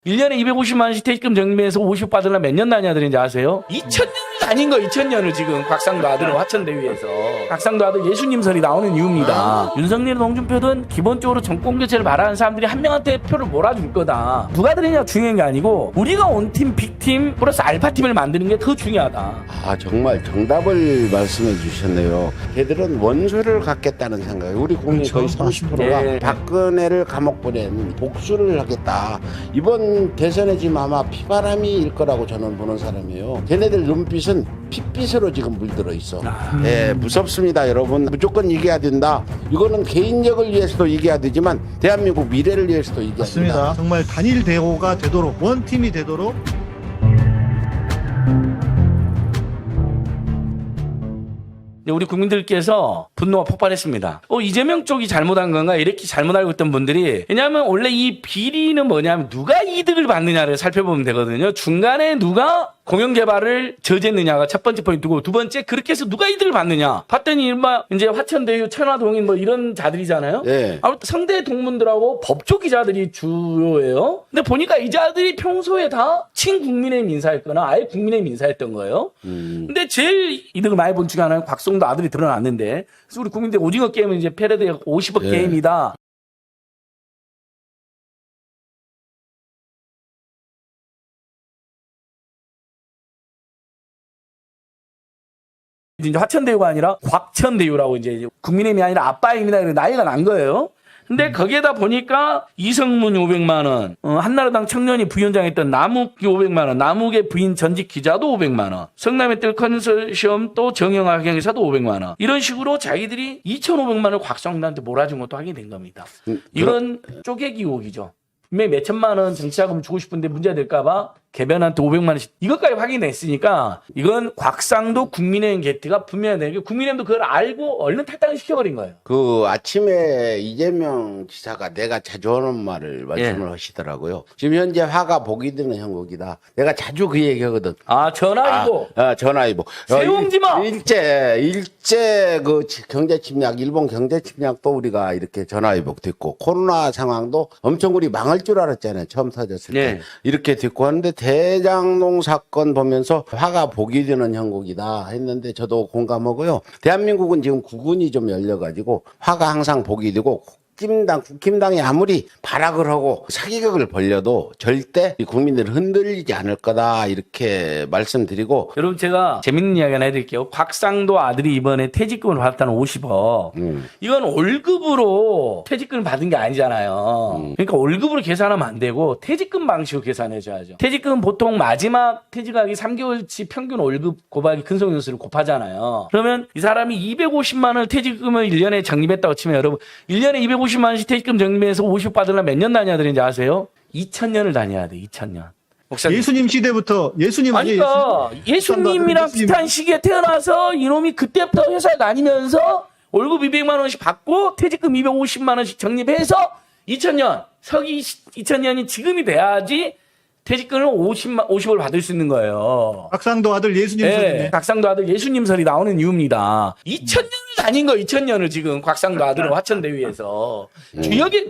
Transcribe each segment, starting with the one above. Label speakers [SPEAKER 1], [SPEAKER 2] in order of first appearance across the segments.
[SPEAKER 1] 1년에 250만 원씩 퇴직금 적립해서 50 받으려면 몇 년 다녀야 되는지 아세요? 2000년을 다닌 거 2000년을 지금 곽상도 아들은 화천대유에서. 곽상도 아들 예수님설이 나오는 이유입니다. 윤석열, 홍준표든 기본적으로 정권교체를 바라는 사람들이 한 명한테 표를 몰아줄 거다. 누가 들으냐 중요한 게 아니고 우리가 원팀, 빅팀 플러스 알파팀을 만드는 게 더 중요하다.
[SPEAKER 2] 아, 정말 정답을 말씀해 주셨네요. 걔들은 원수를 갖겠다는 생각이, 우리 국민 거의 30%가
[SPEAKER 1] 네.
[SPEAKER 2] 박근혜를 감옥 보낸 복수를 하겠다. 이번 대선에 지금 아마 피바람일 거라고 저는 보는 사람이에요. 걔네들 눈빛은 핏빛으로 지금 물들어 있어. 예, 무섭습니다, 여러분. 무조건 이겨야 된다. 이거는 개인력을 위해서도 이겨야 되지만 대한민국 미래를 위해서도 이겨야
[SPEAKER 3] 맞습니다.
[SPEAKER 2] 된다.
[SPEAKER 3] 정말 단일 대호가 되도록, 원팀이 되도록.
[SPEAKER 1] 우리 국민들께서 분노가 폭발했습니다. 이재명 쪽이 잘못한 건가 이렇게 잘못 알고 있던 분들이, 왜냐하면 원래 이 비리는 뭐냐면 누가 이득을 받느냐를 살펴보면 되거든요. 중간에 누가 공영개발을 저지했느냐가 첫 번째 포인트고, 두 번째 그렇게 해서 누가 이득을 받느냐 봤더니 일반 이제 화천대유, 천화동인 뭐 이런 자들이잖아요.
[SPEAKER 2] 네.
[SPEAKER 1] 아무튼 상대 동문들하고 법조 기자들이 주요예요. 근데 보니까 이 자들이 평소에 다 친국민의힘 인사였거나 아예 국민의힘 인사였던 거예요. 근데 제일 이득을 많이 본 중에 하나는 곽상도 아들이 드러났는데, 그래서 우리 국민들 오징어 게임은 이제 패러디 50억
[SPEAKER 2] 예.
[SPEAKER 1] 게임이다. 이제 화천대유가 아니라 곽천대유라고 이제 국민의힘이 아니라 아빠임이다 이런 나이가 난 거예요. 근데 거기에다 보니까 이성문 500만 원, 한나라당 청년이 부위원장 했던 남욱이 500만 원, 남욱의 부인 전직 기자도 500만 원, 성남의 뜰 컨소시엄 또 정영학 경영사도 500만 원, 이런 식으로 자기들이 2,500만 원을 곽상도한테 몰아준 것도 확인된 겁니다. 이건 쪼개기 의혹이죠. 분명히 몇 천만 원 정치자금 주고 싶은데 문제가 될까봐 개변한테 500만 원씩, 이것까지 확인됐으니까 이건 곽상도 국민의힘 게트가 분명히 되는 게, 국민의힘도 그걸 알고 얼른 탈당을 시켜버린 거예요.
[SPEAKER 2] 그 아침에 이재명 지사가 내가 자주 하는 말을 말씀을 하시더라고요. 지금 현재 화가 복이 드는 형국이다. 내가 자주 그 얘기하거든.
[SPEAKER 1] 아, 전화이고.
[SPEAKER 2] 전화위복.
[SPEAKER 1] 세웅지마.
[SPEAKER 2] 일제 그 경제 침략, 일본 경제 침략도 우리가 이렇게 전화위복 됐고, 코로나 상황도 엄청 우리 망할 줄 알았잖아요. 처음 터졌을 때.
[SPEAKER 1] 네.
[SPEAKER 2] 이렇게 됐고 하는데, 대장동 사건 보면서 화가 복이 되는 형국이다 했는데 저도 공감하고요. 대한민국은 지금 구군이 좀 열려가지고 화가 항상 복이 되고, 국힘당이 아무리 발악을 하고 사기극을 벌려도 절대 이 국민들을 흔들리지 않을 거다, 이렇게 말씀드리고.
[SPEAKER 1] 여러분, 제가 재밌는 이야기 하나 해드릴게요. 곽상도 아들이 이번에 퇴직금을 받았다는 50억. 이건 월급으로 퇴직금을 받은 게 아니잖아요. 그러니까 월급으로 계산하면 안 되고 퇴직금 방식으로 계산해줘야죠. 퇴직금은 보통 마지막 퇴직하기 3개월치 평균 월급 곱하기 근속연수를 곱하잖아요. 그러면 이 사람이 250만 원을 퇴직금을 1년에 적립했다고 치면, 여러분 1년에 250만 원씩 퇴직금 적립해서 50 받으려면 몇 년 다녀야 되는지 아세요? 2000년을 다녀야 돼. 2000년. 목사님.
[SPEAKER 3] 예수님 시대부터, 예수님 아니에요?
[SPEAKER 1] 그러니까 예수님이랑
[SPEAKER 3] 예수님.
[SPEAKER 1] 비슷한 시기에 태어나서 이놈이 그때부터 회사에 다니면서 월급 200만 원씩 받고 퇴직금 250만 원씩 적립해서 2000년, 서기 2000년이 지금이 돼야지 퇴직금을 50을 받을 수 있는 거예요.
[SPEAKER 3] 곽상도 아들 예수님
[SPEAKER 1] 네,
[SPEAKER 3] 소리네.
[SPEAKER 1] 곽상도 아들 예수님설이 나오는 이유입니다. 2000년을 다닌 거, 2000년을 지금 곽상도 아들은 화천대유에서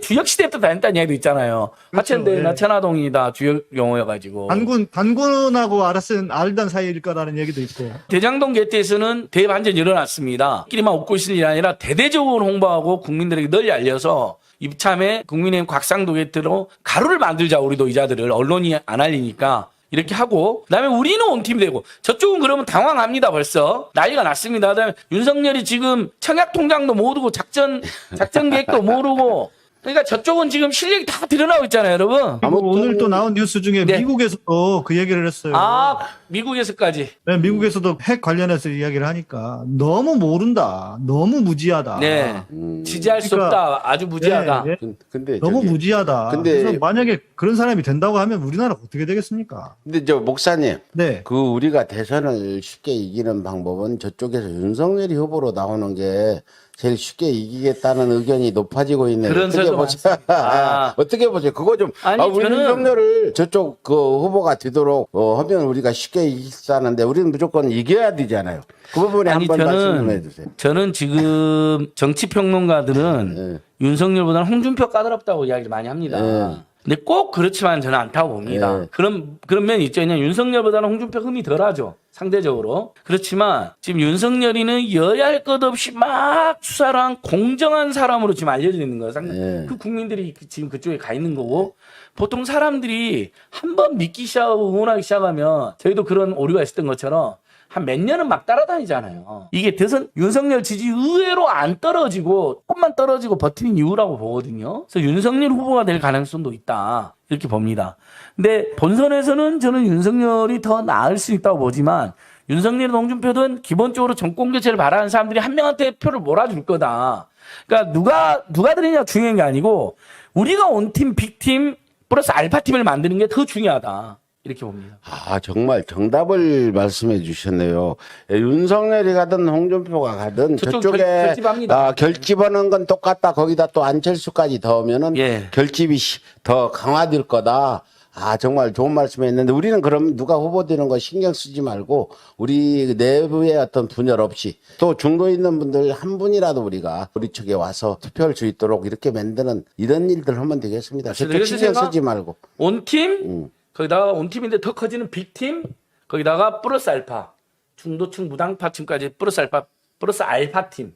[SPEAKER 1] 주역 시대부터 다녔다는 이야기도 있잖아요.
[SPEAKER 3] 그렇죠,
[SPEAKER 1] 화천대유나
[SPEAKER 3] 예.
[SPEAKER 1] 천화동이 주역 용어여가지고.
[SPEAKER 3] 단군하고 알던 사이일 거라는 얘기도 있고.
[SPEAKER 1] 대장동 게트에서는 대반전이 일어났습니다. 끼리만 웃고 있을 일이 아니라 대대적으로 홍보하고 국민들에게 널리 알려서 이참에 국민의힘 곽상도 게트로 가루를 만들자, 우리도 이자들을 언론이 안 알리니까 이렇게 하고, 그다음에 우리는 온팀이 되고, 저쪽은 그러면 당황합니다. 벌써 난리가 났습니다. 그다음에 윤석열이 지금 청약 통장도 모르고 작전 계획도 모르고, 그러니까 저쪽은 지금 실력이 다 드러나고 있잖아요, 여러분.
[SPEAKER 3] 그리고 오늘 또 나온 뉴스 중에
[SPEAKER 1] 네.
[SPEAKER 3] 미국에서도 그 얘기를 했어요.
[SPEAKER 1] 아, 미국에서까지.
[SPEAKER 3] 네, 미국에서도 핵 관련해서 이야기를 하니까 너무 모른다, 너무 무지하다.
[SPEAKER 1] 네, 지지할 수
[SPEAKER 3] 그러니까,
[SPEAKER 1] 없다. 아주 무지하다.
[SPEAKER 3] 네, 네.
[SPEAKER 2] 근데
[SPEAKER 3] 너무
[SPEAKER 2] 저기,
[SPEAKER 3] 무지하다.
[SPEAKER 2] 근데-
[SPEAKER 3] 그래서 만약에 그런 사람이 된다고 하면 우리나라가 어떻게 되겠습니까?
[SPEAKER 2] 근데 저 목사님,
[SPEAKER 3] 네.
[SPEAKER 2] 그 우리가 대선을 쉽게 이기는 방법은 저쪽에서 윤석열이 후보로 나오는 게 제일 쉽게 이기겠다는 의견이 높아지고 있네요.
[SPEAKER 1] 그런
[SPEAKER 2] 어떻게
[SPEAKER 1] 설도
[SPEAKER 2] 보세요?
[SPEAKER 1] 많습니다.
[SPEAKER 2] 어떻게 보세요? 그거 좀,
[SPEAKER 1] 아니,
[SPEAKER 2] 우리
[SPEAKER 1] 저는-
[SPEAKER 2] 윤석열을 저쪽 그 후보가 되도록 하면 우리가 쉽게 이기겠다는데 우리는 무조건 이겨야 되잖아요. 그 부분에
[SPEAKER 1] 아니,
[SPEAKER 2] 한번 말씀 좀 해주세요.
[SPEAKER 1] 저는 지금 정치평론가들은
[SPEAKER 2] 네.
[SPEAKER 1] 윤석열보다는 홍준표 까다롭다고 이야기를 많이 합니다.
[SPEAKER 2] 네.
[SPEAKER 1] 근데 꼭 그렇지만 저는 않다고 봅니다.
[SPEAKER 2] 예.
[SPEAKER 1] 그런 면이 있죠. 그냥 윤석열보다는 홍준표 흠이 덜하죠. 상대적으로. 그렇지만 지금 윤석열이는 여야 할 것 없이 막 수사를 한 공정한 사람으로 지금 알려져 있는 거예요.
[SPEAKER 2] 예.
[SPEAKER 1] 그 국민들이 지금 그쪽에 가 있는 거고 보통 사람들이 한번 믿기 시작하고 응원하기 시작하면 저희도 그런 오류가 있었던 것처럼 한 몇 년은 막 따라다니잖아요. 이게 대선 윤석열 지지 의외로 안 떨어지고 조금만 떨어지고 버티는 이유라고 보거든요. 그래서 윤석열 후보가 될 가능성도 있다. 이렇게 봅니다. 근데 본선에서는 저는 윤석열이 더 나을 수 있다고 보지만 윤석열이든 홍준표든 기본적으로 정권 교체를 바라는 사람들이 한 명한테 표를 몰아줄 거다. 그러니까 누가 들으냐 중요한 게 아니고 우리가 온팀, 빅팀 플러스 알파팀을 만드는 게 더 중요하다. 이렇게 봅니다.
[SPEAKER 2] 아, 정말 정답을 말씀해 주셨네요. 예, 윤석열이 가든 홍준표가 가든
[SPEAKER 1] 저쪽
[SPEAKER 2] 저쪽에
[SPEAKER 1] 결집합니다.
[SPEAKER 2] 결집하는 건 똑같다. 거기다 또 안철수까지 더하면은
[SPEAKER 1] 예.
[SPEAKER 2] 결집이 더 강화될 거다. 아, 정말 좋은 말씀 했는데 우리는 그럼 누가 후보되는 거 신경 쓰지 말고 우리 내부에 어떤 분열 없이 또 중도에 있는 분들 한 분이라도 우리가 우리 측에 와서 투표할 수 있도록 이렇게 만드는 이런 일들 하면 되겠습니다. 저쪽
[SPEAKER 1] 그래서
[SPEAKER 2] 신경
[SPEAKER 1] 제가
[SPEAKER 2] 쓰지 말고.
[SPEAKER 1] 온팀, 거기다가 온팀인데 더 커지는 빅팀, 거기다가 플러스 알파, 중도층, 무당파층까지 플러스 알파, 플러스 알파팀.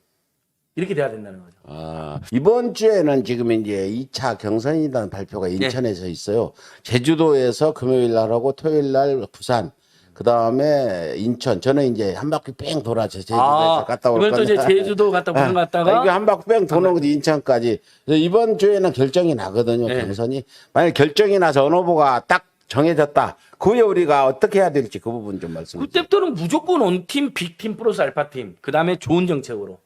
[SPEAKER 1] 이렇게 돼야 된다는 거죠.
[SPEAKER 2] 아, 이번 주에는 지금 이제 2차 경선이라는 발표가 인천에서 있어요. 제주도에서 금요일 날 하고 토요일 날 부산, 그 다음에 인천. 저는 이제 한 바퀴 뺑 돌아서 제주도에서 갔다 올
[SPEAKER 1] 이번 또
[SPEAKER 2] 건데.
[SPEAKER 1] 이제 제주도 갔다 부산 갔다가
[SPEAKER 2] 이게 한 바퀴 뺑 도는 것도 인천까지. 그래서 이번 주에는 결정이 나거든요.
[SPEAKER 1] 네.
[SPEAKER 2] 경선이. 만약 결정이 나서 어느 후보가 딱 정해졌다. 그 후에 우리가 어떻게 해야 될지 그 부분 좀 말씀해 주세요.
[SPEAKER 1] 그때부터는 무조건 온팀, 빅팀 플러스 알파팀. 그 다음에 좋은 정책으로.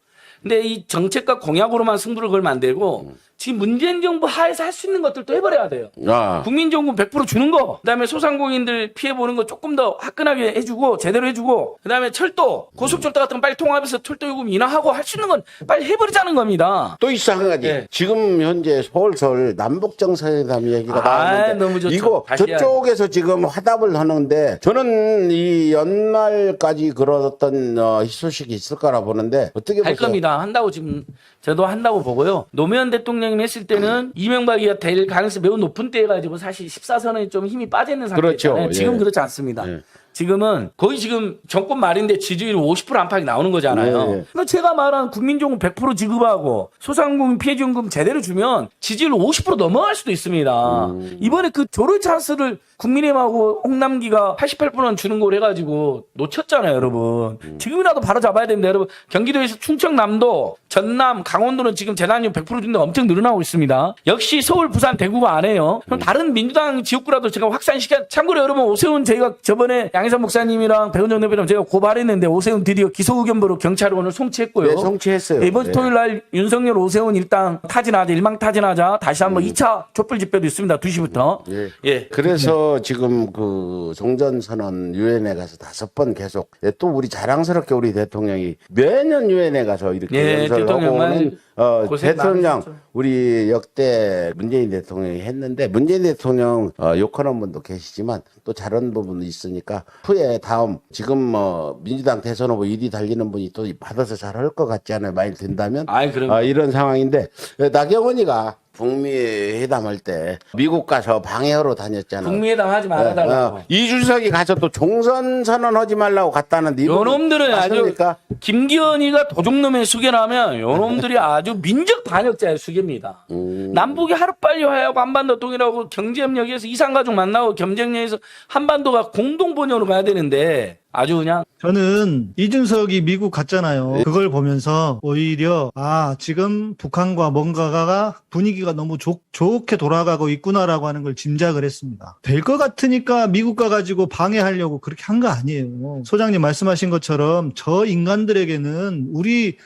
[SPEAKER 1] 근데 이 정책과 공약으로만 승부를 걸면 안 되고 지금 문재인 정부 하에서 할 수 있는 것들도 해버려야 돼요.
[SPEAKER 2] 아.
[SPEAKER 1] 국민정부 100% 주는 거, 그다음에 소상공인들 피해보는 거 조금 더 화끈하게 해주고 제대로 해주고, 그다음에 철도, 고속철도 같은 거 빨리 통합해서 철도 요금 인하하고 할 수 있는 건 빨리 해버리자는 겁니다.
[SPEAKER 2] 또 있어 한 가지.
[SPEAKER 1] 네.
[SPEAKER 2] 지금 현재 서울 남북 정상회담 얘기가 나왔는데
[SPEAKER 1] 너무 좋죠.
[SPEAKER 2] 이거
[SPEAKER 1] 다시
[SPEAKER 2] 저쪽에서 지금 화답을 하는데 저는 이 연말까지 그러던 희소식이 있을 거라 보는데 어떻게
[SPEAKER 1] 할
[SPEAKER 2] 보세요?
[SPEAKER 1] 겁니다. 한다고 지금 저도 한다고 보고요. 노무현 대통령이 했을 때는 이명박이가 될 가능성이 매우 높은 때여가지고 사실 14선에 좀 힘이 빠져 있는 상태잖아요.
[SPEAKER 2] 그렇죠.
[SPEAKER 1] 지금
[SPEAKER 2] 예.
[SPEAKER 1] 그렇지 않습니다.
[SPEAKER 2] 예.
[SPEAKER 1] 지금은 거의 지금 정권 말인데 지지율 50% 안팎이 나오는 거잖아요.
[SPEAKER 2] 예.
[SPEAKER 1] 그러니까 제가 말한 국민정부 100% 지급하고 소상공인 피해지원금 제대로 주면 지지율 50% 넘어갈 수도 있습니다. 이번에 그 조를 찬스를 국민의힘하고 홍남기가 88%는 주는 걸 해가지고 놓쳤잖아요, 여러분. 지금이라도 바로 잡아야 됩니다, 여러분. 경기도에서 충청남도, 전남, 강원도는 지금 재난이용 100% 준다고 엄청 늘어나고 있습니다. 역시 서울, 부산, 대구가 안 해요. 그럼 다른 민주당 지역구라도 제가 확산시켜. 참고로 여러분, 오세훈 저희가 저번에 양희삼 목사님이랑 배은정 대표님 제가 고발했는데 오세훈 드디어 기소 의견부로 경찰에 오늘 송치했고요.
[SPEAKER 2] 네, 송치했어요.
[SPEAKER 1] 이번
[SPEAKER 2] 네.
[SPEAKER 1] 토요일 날 윤석열, 오세훈 일당 타진하자, 일망타진하자. 다시 한번 2차 촛불 집회도 있습니다. 2시부터.
[SPEAKER 2] 예.
[SPEAKER 1] 예.
[SPEAKER 2] 그래서 지금 그 종전선언 유엔에 가서 5번 계속 또 우리 자랑스럽게 우리 대통령이 매년 유엔에 가서 이렇게
[SPEAKER 1] 예,
[SPEAKER 2] 연설을 하고
[SPEAKER 1] 대통령만
[SPEAKER 2] 오는
[SPEAKER 1] 고생
[SPEAKER 2] 대통령
[SPEAKER 1] 많으셨죠.
[SPEAKER 2] 우리 역대 문재인 대통령이 했는데 문재인 대통령 욕하는 분도 계시지만 또 잘하는 부분도 있으니까 후에 다음 지금 민주당 대선 후보 1위 달리는 분이 또 받아서 잘할 것 같지 않아요? 많이 된다면
[SPEAKER 1] 아이, 그럼.
[SPEAKER 2] 이런 상황인데 나경원이가 북미 회담할 때 미국 가서 방해하러 다녔잖아.
[SPEAKER 1] 국민의당 하지 말아달라고.
[SPEAKER 2] 이준석이 가서 또 종선 선언하지 말라고 갔다는데 이분
[SPEAKER 1] 요놈들은 아주
[SPEAKER 2] 맞습니까?
[SPEAKER 1] 김기현이가 도둑놈의 수계라면 요놈들이 아주 민족 반역자의 수계입니다. 남북이 하루빨리 화해하고 한반도 통일하고 경제협력에서 이산가족 만나고 경쟁력에서 한반도가 공동번영으로 가야 되는데 아주 그냥
[SPEAKER 3] 저는 이준석이 미국 갔잖아요. 그걸 보면서 오히려 지금 북한과 뭔가가 분위기가 너무 좋게 돌아가고 있구나라고 하는 걸 짐작을 했습니다. 될 것 같으니까 미국 가가지고 방해하려고 그렇게 한 거 아니에요. 소장님 말씀하신 것처럼 저 인간들에게는 우리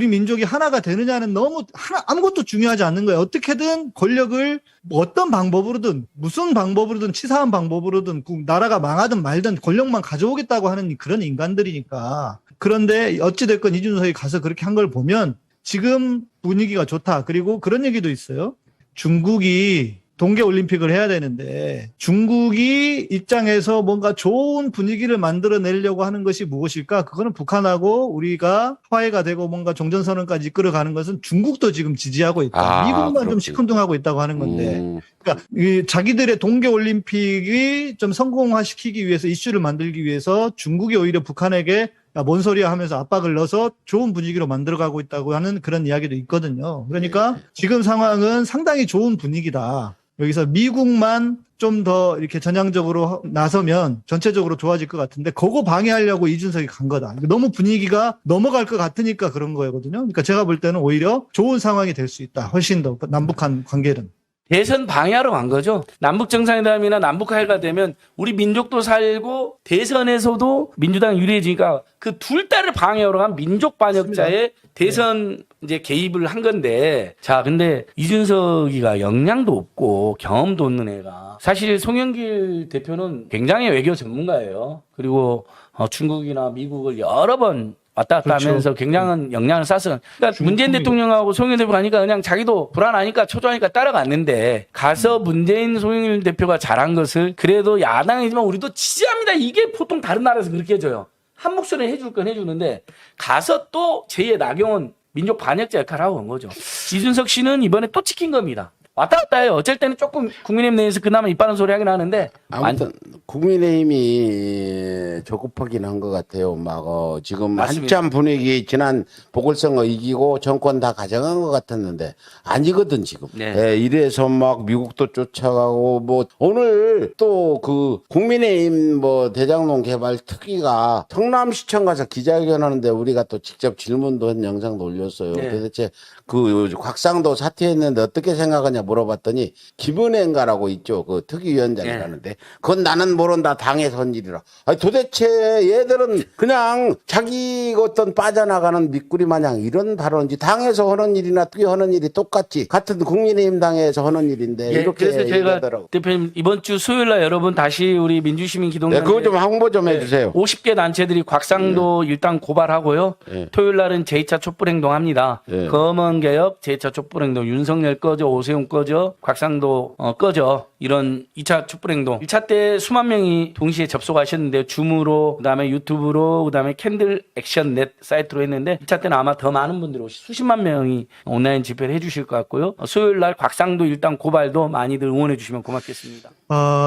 [SPEAKER 3] 민족이 하나가 되느냐는 너무 아무것도 중요하지 않는 거예요. 어떻게든 권력을 어떤 방법으로든 무슨 방법으로든 치사한 방법으로든 나라가 망하든 말든 권력만 가져오겠다고 하는 그런 인간들이니까. 그런데 어찌됐건 이준석이 가서 그렇게 한 걸 보면 지금 분위기가 좋다. 그리고 그런 얘기도 있어요. 중국이 동계올림픽을 해야 되는데 중국이 입장에서 뭔가 좋은 분위기를 만들어내려고 하는 것이 무엇일까? 그거는 북한하고 우리가 화해가 되고 뭔가 종전선언까지 이끌어가는 것은 중국도 지금 지지하고 있다. 미국만 좀
[SPEAKER 2] 그렇군요.
[SPEAKER 3] 시큰둥하고 있다고 하는 건데 그러니까 이 자기들의 동계올림픽이 좀 성공화시키기 위해서 이슈를 만들기 위해서 중국이 오히려 북한에게 야, 뭔 소리야 하면서 압박을 넣어서 좋은 분위기로 만들어가고 있다고 하는 그런 이야기도 있거든요. 그러니까 지금 상황은 상당히 좋은 분위기다. 여기서 미국만 좀 더 이렇게 전향적으로 나서면 전체적으로 좋아질 것 같은데 그거 방해하려고 이준석이 간 거다. 너무 분위기가 넘어갈 것 같으니까 그런 거거든요. 그러니까 제가 볼 때는 오히려 좋은 상황이 될 수 있다. 훨씬 더 남북한 관계는.
[SPEAKER 1] 대선 방해하러 간 거죠. 남북 정상회담이나 남북 화해가 되면 우리 민족도 살고 대선에서도 민주당 유리해지니까 그 둘 다를 방해하러 간 민족 반역자의 대선 이제 개입을 한 건데 자 근데 이준석이가 역량도 없고 경험도 없는 애가 사실 송영길 대표는 굉장히 외교 전문가예요. 그리고 중국이나 미국을 여러 번 왔다 갔다
[SPEAKER 3] 그렇죠.
[SPEAKER 1] 하면서 굉장한 역량을 쌓았어. 그러니까 문재인 대통령하고 송영길 대표 가니까 그냥 자기도 불안하니까 초조하니까 따라갔는데 가서 문재인 송영길 대표가 잘한 것을 그래도 야당이지만 우리도 지지합니다. 이게 보통 다른 나라에서 그렇게 해줘요. 한 목소리 해줄 건 해주는데 가서 또 제2의 나경원 민족 반역자 역할을 하고 온 거죠. 이준석 씨는 이번에 또 찍힌 겁니다. 왔다 갔다 해요. 어쩔 때는 조금 국민의힘 내에서 그나마 이빠른 소리 하긴 하는데
[SPEAKER 2] 아무튼 국민의힘이 조급하긴 한 것 같아요. 막 지금
[SPEAKER 1] 맞습니다.
[SPEAKER 2] 한참 분위기 지난 보궐선거 이기고 정권 다 가져간 것 같았는데 아니거든 지금.
[SPEAKER 1] 네.
[SPEAKER 2] 예, 이래서 막 미국도 쫓아가고 뭐 오늘 또 그 국민의힘 뭐 대장동 개발 특위가 성남시청 가서 기자회견하는데 우리가 또 직접 질문도 한 영상도 올렸어요.
[SPEAKER 1] 네.
[SPEAKER 2] 도대체 그 곽상도 사퇴했는데 어떻게 생각하냐 물어봤더니 김은혜인가라고 있죠. 그 특위위원장이라는데 그건 나는 모른다. 당에서 한 일이라. 아니 도대체 얘들은 그냥 자기 어떤 빠져나가는 미꾸리 마냥 이런 발언인지 당에서 하는 일이나 특위하는 일이 똑같지. 같은 국민의힘 당에서 하는 일인데
[SPEAKER 1] 예,
[SPEAKER 2] 이렇게
[SPEAKER 1] 그래서 제가
[SPEAKER 2] 얘기하더라고.
[SPEAKER 1] 대표님 이번 주 수요일 날 여러분 다시 우리 민주시민 기동단
[SPEAKER 2] 네, 그거 좀 홍보 좀 해주세요.
[SPEAKER 1] 50개 단체들이 곽상도 일단 고발하고요.
[SPEAKER 2] 네.
[SPEAKER 1] 토요일 날은 제2차 촛불행동 합니다.
[SPEAKER 2] 네.
[SPEAKER 1] 검언개혁 제2차 촛불행동 윤석열 꺼져 오세훈 꺼져 곽상도 꺼져 이런 2차 촛불행동 1차 때 수만 명이 동시에 접속하셨는데 줌으로 그다음에 유튜브로 그다음에 캔들 액션 넷 사이트로 했는데 2차 때는 아마 더 많은 분들이 수십만 명이 온라인 집회를 해주실 것 같고요. 수요일 날 곽상도 일단 고발도 많이들 응원해 주시면 고맙겠습니다.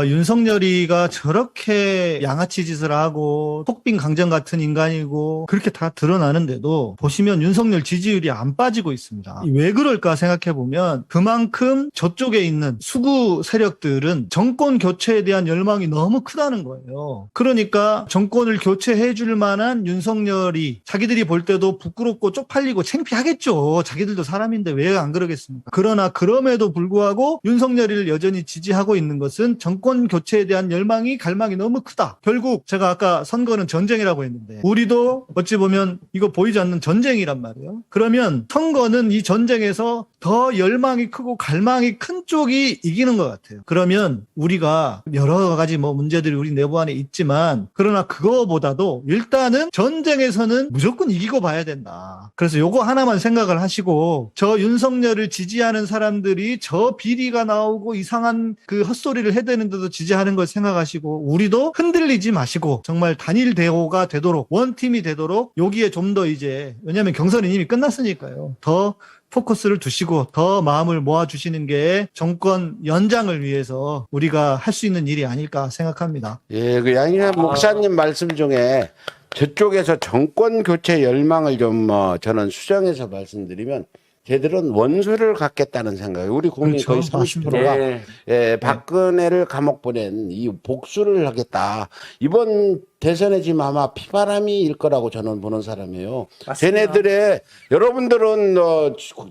[SPEAKER 3] 윤석열이가 저렇게 양아치 짓을 하고 속빈 강정 같은 인간이고 그렇게 다 드러나는데도 보시면 윤석열 지지율이 안 빠지고 있습니다. 왜 그럴까 생각해 보면 그만큼 저쪽에 있는 수구 세력들은 정권 교체에 대한 열망이 너무 크다는 거예요. 그러니까 정권을 교체해 줄 만한 윤석열이 자기들이 볼 때도 부끄럽고 쪽팔리고 창피하겠죠. 자기들도 사람인데 왜 안 그러겠습니까? 그러나 그럼에도 불구하고 윤석열이를 여전히 지지하고 있는 것은 정권 교체에 대한 열망이 갈망이 너무 크다. 결국 제가 아까 선거는 전쟁이라고 했는데 우리도 어찌 보면 이거 보이지 않는 전쟁이란 말이에요. 그러면 선거는 이 전쟁에서 더 열망이 크고 갈망이 큰 쪽이 이기는 것 같아요. 그러면 우리가 여러 가지 뭐 문제들이 우리 내부 안에 있지만 그러나 그거보다도 일단은 전쟁에서는 무조건 이기고 봐야 된다. 그래서 요거 하나만 생각을 하시고 저 윤석열을 지지하는 사람들이 저 비리가 나오고 이상한 그 헛소리를 해대는데도 지지하는 걸 생각하시고 우리도 흔들리지 마시고 정말 단일 대호가 되도록 원팀이 되도록 여기에 좀 더 이제 왜냐하면 경선이 이미 끝났으니까요. 더 포커스를 두시고 더 마음을 모아주시는 게 정권 연장을 위해서 우리가 할 수 있는 일이 아닐까 생각합니다.
[SPEAKER 2] 예, 그 양희삼 목사님 말씀 중에 저쪽에서 정권 교체 열망을 좀 저는 수정해서 말씀드리면 걔들은 원수를 갖겠다는 생각이에요. 우리 국민
[SPEAKER 3] 그렇죠.
[SPEAKER 2] 거의 30%가
[SPEAKER 1] 네.
[SPEAKER 2] 예, 박근혜를 감옥 보낸 이 복수를 하겠다. 이번 대선에 지금 아마 피바람이일 거라고 저는 보는 사람이에요.
[SPEAKER 1] 맞습니다.
[SPEAKER 2] 쟤네들의 여러분들은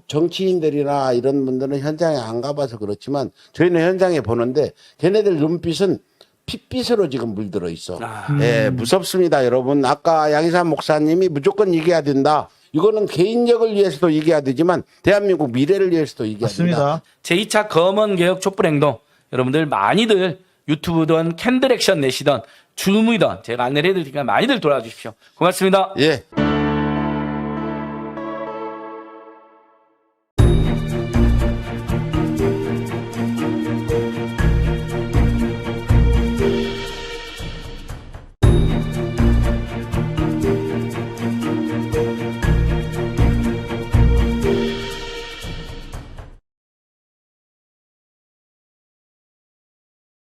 [SPEAKER 2] 정치인들이나 이런 분들은 현장에 안 가봐서 그렇지만 저희는 현장에 보는데 걔네들 눈빛은 핏빛으로 지금 물들어 있어. 예, 무섭습니다, 여러분. 아까 양희삼 목사님이 무조건 이겨야 된다. 이거는 개인력을 위해서도 이겨야 되지만 대한민국 미래를 위해서도 이겨야 된다.
[SPEAKER 3] 맞습니다.
[SPEAKER 1] 제2차 검언개혁 촛불행동 여러분들 많이들 유튜브든 캔들 액션 내시던 줌이든 제가 안내를 해드릴 테니까 많이들 돌아와 주십시오. 고맙습니다.
[SPEAKER 2] 예.